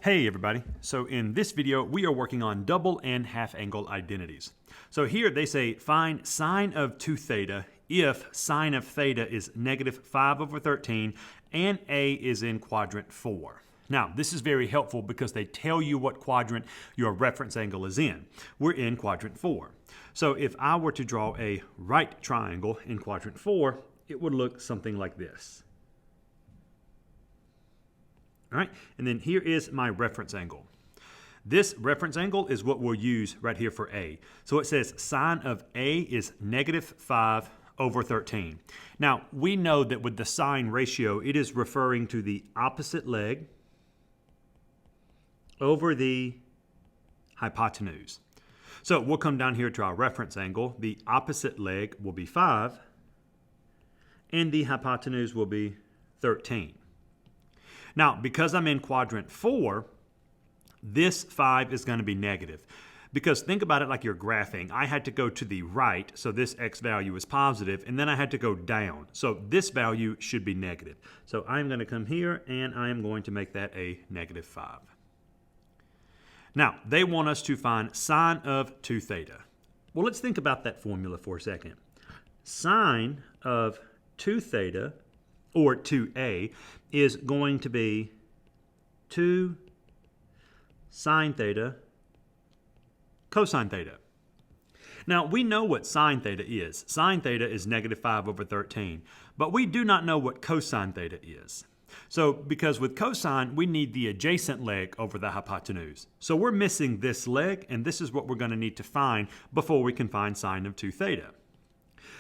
Hey everybody, so in this video we are working on double and half angle identities. So here they say find sine of 2 theta if sine of theta is negative 5 over 13 and A is in quadrant 4. Now this is very helpful because they tell you what quadrant your reference angle is in. We're in quadrant 4. So if I were to draw a right triangle in quadrant 4, it would look something like this. All right, and then here is my reference angle. This reference angle is what we'll use right here for A. So it says sine of A is negative 5 over 13. Now, we know that with the sine ratio, it is referring to the opposite leg over the hypotenuse. So we'll come down here to our reference angle. The opposite leg will be 5, and the hypotenuse will be 13. Now, because I'm in quadrant 4, this 5 is going to be negative. Because think about it like you're graphing. I had to go to the right, so this x value is positive, and then I had to go down. So this value should be negative. So I'm going to come here, and I am going to make that a negative 5. Now, they want us to find sine of 2 theta. Well, let's think about that formula for a second. Sine of 2 theta, or 2a, is going to be 2 sine theta cosine theta. Now, we know what sine theta is. Sine theta is negative 5 over 13, but we do not know what cosine theta is. So, because with cosine, we need the adjacent leg over the hypotenuse. So we're missing this leg, and this is what we're going to need to find before we can find sine of 2 theta.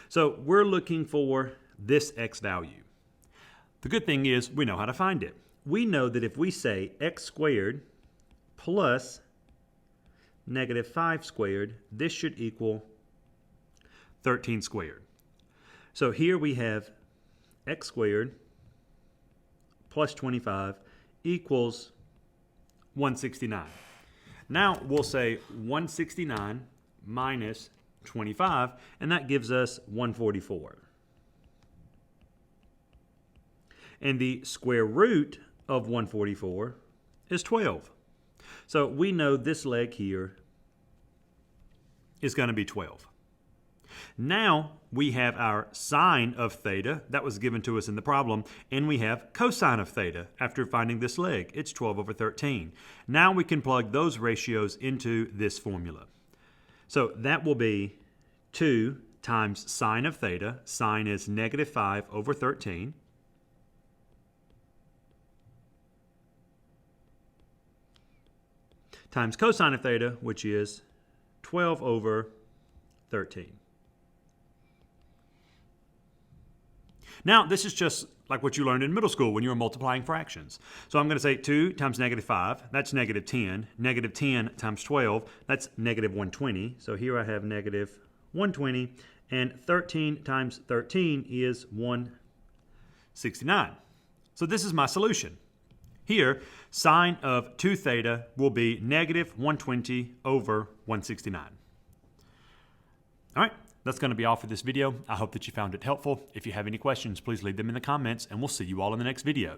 So we're looking for this x value. The good thing is we know how to find it. We know that if we say x squared plus negative 5 squared, this should equal 13 squared. So here we have x squared plus 25 equals 169. Now we'll say 169 minus 25, and that gives us 144. And the square root of 144 is 12. So we know this leg here is going to be 12. Now we have our sine of theta that was given to us in the problem, and we have cosine of theta after finding this leg. It's 12 over 13. Now we can plug those ratios into this formula. So that will be 2 times sine of theta. Sine is negative 5 over 13. Times cosine of theta, which is 12 over 13. Now, this is just like what you learned in middle school when you were multiplying fractions. So I'm going to say 2 times negative 5, that's negative 10. Negative 10 times 12, that's negative 120. So here I have negative 120, and 13 times 13 is 169. So this is my solution. Here, sine of 2 theta will be negative 120 over 169. All right, that's going to be all for this video. I hope that you found it helpful. If you have any questions, please leave them in the comments, and we'll see you all in the next video.